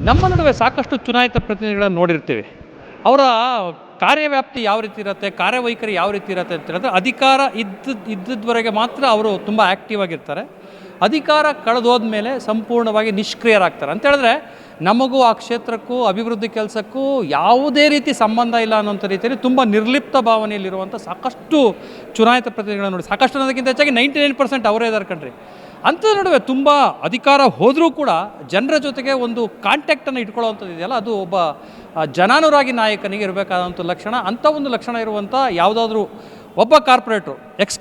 ನಮ್ಮ ನಡುವೆ ಸಾಕಷ್ಟು ಚುನಾಯಿತ ಪ್ರತಿನಿಧಿಗಳನ್ನು ನೋಡಿರ್ತೀವಿ. ಅವರ ಕಾರ್ಯವ್ಯಾಪ್ತಿ ಯಾವ ರೀತಿ ಇರುತ್ತೆ, ಕಾರ್ಯವೈಖರಿ ಯಾವ ರೀತಿ ಇರುತ್ತೆ ಅಂತ ಹೇಳಿದ್ರೆ, ಅಧಿಕಾರ ಇದ್ದದ್ವರೆಗೆ ಮಾತ್ರ ಅವರು ತುಂಬ ಆ್ಯಕ್ಟಿವ್ ಆಗಿರ್ತಾರೆ. ಅಧಿಕಾರ ಕಳೆದೋದ ಮೇಲೆ ಸಂಪೂರ್ಣವಾಗಿ ನಿಷ್ಕ್ರಿಯರಾಗ್ತಾರೆ. ಅಂತ ಹೇಳಿದ್ರೆ ನಮಗೂ ಆ ಕ್ಷೇತ್ರಕ್ಕೂ ಅಭಿವೃದ್ಧಿ ಕೆಲಸಕ್ಕೂ ಯಾವುದೇ ರೀತಿ ಸಂಬಂಧ ಇಲ್ಲ ಅನ್ನೋಂಥ ರೀತಿಯಲ್ಲಿ ತುಂಬ ನಿರ್ಲಿಪ್ತ ಭಾವನೆಯಲ್ಲಿರುವಂಥ ಸಾಕಷ್ಟು ಚುನಾಯಿತ ಪ್ರತಿನಿಧಿಗಳನ್ನು ನೋಡಿ. ಸಾಕಷ್ಟು ಅನ್ನೋದಕ್ಕಿಂತ ಹೆಚ್ಚಾಗಿ 99% ಅವರೇ ಇದ್ದಾರೆ ಕಣ್ರಿ. ಅಂಥದ್ರ ನಡುವೆ ತುಂಬ ಅಧಿಕಾರ ಹೋದರೂ ಕೂಡ ಜನರ ಜೊತೆಗೆ ಒಂದು ಕಾಂಟ್ಯಾಕ್ಟನ್ನು ಇಟ್ಕೊಳ್ಳೋವಂಥದ್ದು ಇದೆಯಲ್ಲ, ಅದು ಒಬ್ಬ ಜನಾನುರಾಗಿ ನಾಯಕನಿಗೆ ಇರಬೇಕಾದಂಥ ಲಕ್ಷಣ. ಅಂಥ ಒಂದು ಲಕ್ಷಣ ಇರುವಂಥ ಯಾವುದಾದ್ರೂ ಒಬ್ಬ ಕಾರ್ಪೊರೇಟ್ರು, ಎಕ್ಸ್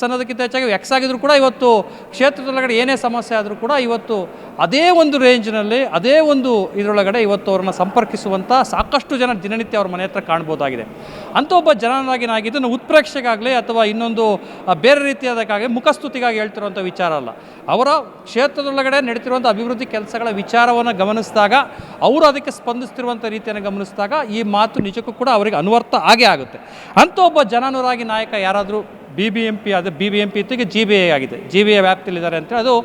ಅನ್ನೋದಕ್ಕಿಂತ ಹೆಚ್ಚಾಗಿ ಎಕ್ಸ್ ಆಗಿದ್ರು ಕೂಡ ಇವತ್ತು ಕ್ಷೇತ್ರದೊಳಗಡೆ ಏನೇ ಸಮಸ್ಯೆ ಆದರೂ ಕೂಡ ಇವತ್ತು ಅದೇ ಒಂದು ರೇಂಜ್ನಲ್ಲಿ ಅದೇ ಒಂದು ಇದರೊಳಗಡೆ ಇವತ್ತು ಅವ್ರನ್ನ ಸಂಪರ್ಕಿಸುವಂಥ ಸಾಕಷ್ಟು ಜನ ದಿನನಿತ್ಯ ಅವ್ರ ಮನೆ ಹತ್ರ ಕಾಣ್ಬೋದಾಗಿದೆ. ಅಂಥ ಒಬ್ಬ ಜನನಾಗಿನಾಗಿದ್ದು ನಾವು ಉತ್ಪ್ರೇಕ್ಷೆಗಾಗಲಿ ಅಥವಾ ಇನ್ನೊಂದು ಬೇರೆ ರೀತಿಯಾದಕ್ಕಾಗಲಿ ಮುಖಸ್ತುತಿಗಾಗಿ ಹೇಳ್ತಿರುವಂಥ ವಿಚಾರ ಅಲ್ಲ. ಅವರ ಕ್ಷೇತ್ರದೊಳಗಡೆ ನಡೀತಿರುವಂಥ ಅಭಿವೃದ್ಧಿ ಕೆಲಸಗಳ ವಿಚಾರವನ್ನು ಗಮನಿಸಿದಾಗ, ಅವರು ಅದಕ್ಕೆ ಸ್ಪಂದಿಸ್ತಿರುವಂಥ ರೀತಿಯನ್ನು ಗಮನಿಸಿದಾಗ ಈ ಮಾತು ನಿಜಕ್ಕೂ ಕೂಡ ಅವರಿಗೆ ಅನ್ವರ್ಥ ಆಗೇ ಆಗುತ್ತೆ. ಅಂಥ ಒಬ್ಬ ಜನಾನುರಾಗಿ ನಾಯಕ ಯಾರಾದರೂ BBMP ಆದರೆ BBMP ಇತ್ತಿಗೆ GBA ಆಗಿದೆ, GBA ವ್ಯಾಪ್ತಿಯಲ್ಲಿದ್ದಾರೆ ಅಂತೇಳಿ ಅದು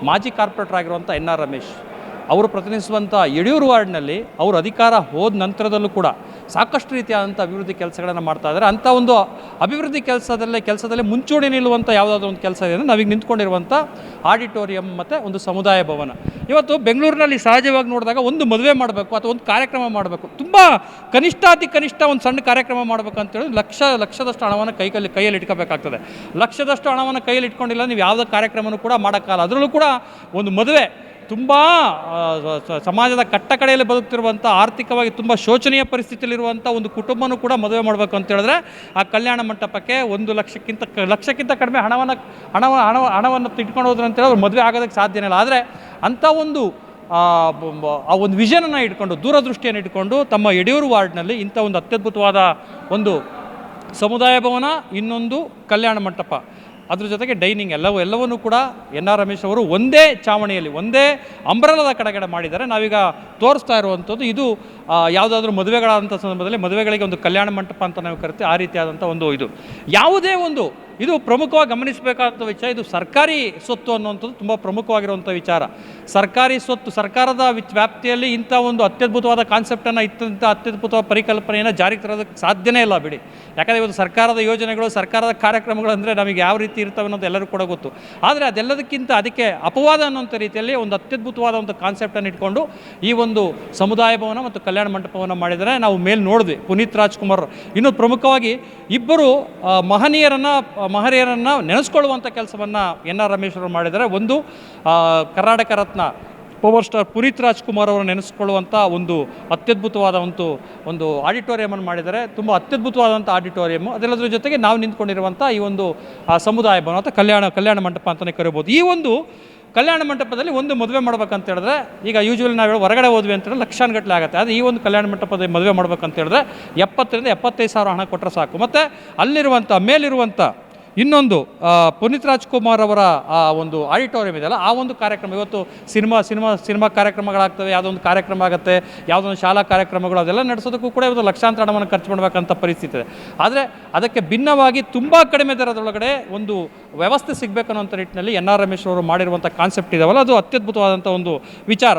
ಮಾಜಿ ಕಾರ್ಪೊರೇಟರ್ ಆಗಿರುವಂಥ NR ರಮೇಶ್ ಅವರು ಪ್ರತಿನಿಧಿಸುವಂಥ ಯಡಿಯೂರು ವಾರ್ಡ್ನಲ್ಲಿ ಅವರು ಅಧಿಕಾರ ಹೋದ ನಂತರದಲ್ಲೂ ಕೂಡ ಸಾಕಷ್ಟು ರೀತಿಯಾದಂಥ ಅಭಿವೃದ್ಧಿ ಕೆಲಸಗಳನ್ನು ಮಾಡ್ತಾ ಇದ್ದಾರೆ. ಅಂಥ ಒಂದು ಅಭಿವೃದ್ಧಿ ಕೆಲಸದಲ್ಲೇ ಮುಂಚೂಣಿ ನಿಲ್ಲುವಂಥ ಯಾವುದಾದ್ರೂ ಒಂದು ಕೆಲಸ ಇದೆ ಅಂದರೆ ನಾವೀಗ ನಿಂತ್ಕೊಂಡಿರುವಂಥ ಆಡಿಟೋರಿಯಂ ಮತ್ತು ಒಂದು ಸಮುದಾಯ ಭವನ. ಇವತ್ತು ಬೆಂಗಳೂರಿನಲ್ಲಿ ಸಹಜವಾಗಿ ನೋಡಿದಾಗ ಒಂದು ಮದುವೆ ಮಾಡಬೇಕು ಅಥವಾ ಒಂದು ಕಾರ್ಯಕ್ರಮ ಮಾಡಬೇಕು, ತುಂಬ ಅತಿ ಕನಿಷ್ಠ ಒಂದು ಸಣ್ಣ ಕಾರ್ಯಕ್ರಮ ಮಾಡಬೇಕು ಅಂತೇಳಿ ಲಕ್ಷದಷ್ಟು ಹಣವನ್ನು ಕೈಯಲ್ಲಿ ಇಟ್ಕೋಬೇಕಾಗ್ತದೆ. ಲಕ್ಷದಷ್ಟು ಹಣವನ್ನು ಕೈಯಲ್ಲಿ ಇಟ್ಕೊಂಡಿಲ್ಲ ನೀವು ಯಾವುದೇ ಕಾರ್ಯಕ್ರಮನೂ ಕೂಡ ಮಾಡೋಕ್ಕಾಗಲ್ಲ. ಅದರಲ್ಲೂ ಕೂಡ ಒಂದು ಮದುವೆ ತುಂಬ ಸಮಾಜದ ಕಟ್ಟಕಡೆಯಲ್ಲಿ ಬದುಕ್ತಿರುವಂಥ, ಆರ್ಥಿಕವಾಗಿ ತುಂಬ ಶೋಚನೀಯ ಪರಿಸ್ಥಿತಿಯಲ್ಲಿರುವಂಥ ಒಂದು ಕುಟುಂಬನೂ ಕೂಡ ಮದುವೆ ಮಾಡಬೇಕು ಅಂತ ಹೇಳಿದ್ರೆ ಆ ಕಲ್ಯಾಣ ಮಂಟಪಕ್ಕೆ 1 ಲಕ್ಷಕ್ಕಿಂತ ಕಡಿಮೆ ಹಣವನ್ನು ಇಟ್ಕೊಂಡು ಹೋದ್ರೆ ಅಂತೇಳಿ ಅವ್ರು ಮದುವೆ ಆಗೋದಕ್ಕೆ ಸಾಧ್ಯನೇ ಇಲ್ಲ. ಆದರೆ ಅಂಥ ಒಂದು ಆ ಒಂದು ವಿಷನನ್ನು ಇಟ್ಕೊಂಡು, ದೂರದೃಷ್ಟಿಯನ್ನು ಇಟ್ಕೊಂಡು ತಮ್ಮ ಯಡಿಯೂರು ವಾರ್ಡ್ನಲ್ಲಿ ಇಂಥ ಒಂದು ಅತ್ಯದ್ಭುತವಾದ ಒಂದು ಸಮುದಾಯ ಭವನ, ಇನ್ನೊಂದು ಕಲ್ಯಾಣ ಮಂಟಪ, ಅದ್ರ ಜೊತೆಗೆ ಡೈನಿಂಗ್ ಎಲ್ಲವನ್ನೂ ಕೂಡ NR ರಮೇಶ್ ಅವರು ಒಂದೇ ಚಾವಣಿಯಲ್ಲಿ ಒಂದೇ ಅಂಬ್ರೆಲದ ಕಡೆಗಡೆ ಮಾಡಿದ್ದಾರೆ. ನಾವೀಗ ತೋರಿಸ್ತಾ ಇರುವಂಥದ್ದು ಇದು ಯಾವುದಾದ್ರೂ ಮದುವೆಗಳಾದಂಥ ಸಂದರ್ಭದಲ್ಲಿ ಮದುವೆಗಳಿಗೆ ಒಂದು ಕಲ್ಯಾಣ ಮಂಟಪ ಅಂತ ನಾವು ಕರಿತೀವಿ. ಆ ರೀತಿಯಾದಂಥ ಒಂದು ಯಾವುದೇ ಒಂದು ಇದು ಪ್ರಮುಖವಾಗಿ ಗಮನಿಸಬೇಕಾದಂಥ ವಿಚಾರ. ಇದು ಸರ್ಕಾರಿ ಸ್ವತ್ತು ಅನ್ನುವಂಥದ್ದು ತುಂಬ ಪ್ರಮುಖವಾಗಿರುವಂಥ ವಿಚಾರ. ಸರ್ಕಾರಿ ಸ್ವತ್ತು, ಸರ್ಕಾರದ ವ್ಯಾಪ್ತಿಯಲ್ಲಿ ಇಂಥ ಒಂದು ಅತ್ಯದ್ಭುತವಾದ ಕಾನ್ಸೆಪ್ಟನ್ನು, ಇಂಥ ಅತ್ಯದ್ಭುತವಾದ ಪರಿಕಲ್ಪನೆಯನ್ನು ಜಾರಿಗೆ ತರೋದಕ್ಕೆ ಸಾಧ್ಯನೇ ಇಲ್ಲ ಬಿಡಿ. ಯಾಕಂದರೆ ಇವತ್ತು ಸರ್ಕಾರದ ಯೋಜನೆಗಳು, ಸರ್ಕಾರದ ಕಾರ್ಯಕ್ರಮಗಳು ಅಂದರೆ ನಮಗೆ ಯಾವ ರೀತಿ ಇರ್ತವೆ ಅನ್ನೋದು ಎಲ್ಲರೂ ಕೂಡ ಗೊತ್ತು. ಆದರೆ ಅದೆಲ್ಲದಕ್ಕಿಂತ ಅದಕ್ಕೆ ಅಪವಾದ ಅನ್ನೋಂಥ ರೀತಿಯಲ್ಲಿ ಒಂದು ಅತ್ಯದ್ಭುತವಾದ ಒಂದು ಕಾನ್ಸೆಪ್ಟನ್ನು ಇಟ್ಕೊಂಡು ಈ ಒಂದು ಸಮುದಾಯ ಭವನ ಮತ್ತು ಕಲ್ಯಾಣ ಮಂಟಪವನ್ನು ಮಾಡಿದರೆ ನಾವು ಮೇಲೆ ನೋಡಿದ್ವಿ. ಪುನೀತ್ ರಾಜ್ಕುಮಾರ್ ಇನ್ನೂ ಪ್ರಮುಖವಾಗಿ ಇಬ್ಬರು ಮಹನೀಯರನ್ನು ನೆನೆಸ್ಕೊಳ್ಳುವಂಥ ಕೆಲಸವನ್ನು NR ರಮೇಶ್ ಅವರು ಮಾಡಿದ್ದಾರೆ. ಒಂದು ಕರ್ನಾಟಕ ರತ್ನ ಪವರ್ ಸ್ಟಾರ್ ಪುನೀತ್ ರಾಜ್ಕುಮಾರ್ ಅವರು ನೆನೆಸ್ಕೊಳ್ಳುವಂಥ ಒಂದು ಅತ್ಯದ್ಭುತವಾದ ಒಂದು ಆಡಿಟೋರಿಯಮನ್ನು ಮಾಡಿದ್ದಾರೆ. ತುಂಬ ಅತ್ಯದ್ಭುತವಾದಂಥ ಆಡಿಟೋರಿಯಮ್ಮು. ಅದೆಲ್ಲದರ ಜೊತೆಗೆ ನಾವು ನಿಂತ್ಕೊಂಡಿರುವಂಥ ಈ ಒಂದು ಸಮುದಾಯ ಭವನ ಅಥವಾ ಕಲ್ಯಾಣ ಮಂಟಪ ಅಂತಲೇ ಕರಿಬೋದು. ಈ ಒಂದು ಕಲ್ಯಾಣ ಮಂಟಪದಲ್ಲಿ ಒಂದು ಮದುವೆ ಮಾಡ್ಬೇಕಂತ ಹೇಳಿದ್ರೆ, ಈಗ ಯೂಶ್ವಲಿ ನಾವು ಹೊರಗಡೆ ಹೋದ್ವಿ ಅಂತ ಹೇಳಿದ್ರೆ ಲಕ್ಷಾನುಗಟ್ಟಲೆ ಆಗುತ್ತೆ. ಅದು ಈ ಒಂದು ಕಲ್ಯಾಣ ಮಂಟಪದಲ್ಲಿ ಮದುವೆ ಮಾಡ್ಬೇಕಂತ ಹೇಳಿದ್ರೆ 70,000 ರಿಂದ 75,000 ಹಣ ಕೊಟ್ಟರೆ ಸಾಕು. ಮತ್ತು ಅಲ್ಲಿರುವಂಥ ಮೇಲಿರುವಂಥ ಇನ್ನೊಂದು ಪುನೀತ್ ರಾಜ್ಕುಮಾರ್ ಅವರ ಆ ಒಂದು ಆಡಿಟೋರಿಯಂ ಇದೆಯಲ್ಲ, ಆ ಒಂದು ಕಾರ್ಯಕ್ರಮ ಇವತ್ತು ಸಿನಿಮಾ ಕಾರ್ಯಕ್ರಮಗಳಾಗ್ತವೆ, ಯಾವುದೋ ಒಂದು ಕಾರ್ಯಕ್ರಮ ಆಗುತ್ತೆ, ಯಾವುದೋ ಒಂದು ಶಾಲಾ ಕಾರ್ಯಕ್ರಮಗಳು, ಅದೆಲ್ಲ ನಡೆಸೋದಕ್ಕೂ ಕೂಡ ಇವತ್ತು ಲಕ್ಷಾಂತರ ಹಣವನ್ನು ಖರ್ಚು ಮಾಡಬೇಕಂತ ಪರಿಸ್ಥಿತಿ ಇದೆ. ಆದರೆ ಅದಕ್ಕೆ ಭಿನ್ನವಾಗಿ ತುಂಬ ಕಡಿಮೆ ದರದೊಳಗಡೆ ಒಂದು ವ್ಯವಸ್ಥೆ ಸಿಗಬೇಕನ್ನೋಂಥ ನಿಟ್ಟಿನಲ್ಲಿ NR ರಮೇಶ್ ಅವರು ಮಾಡಿರುವಂಥ ಕಾನ್ಸೆಪ್ಟ್ ಇದಾವಲ್ಲ, ಅದು ಅತ್ಯದ್ಭುತವಾದಂಥ ಒಂದು ವಿಚಾರ.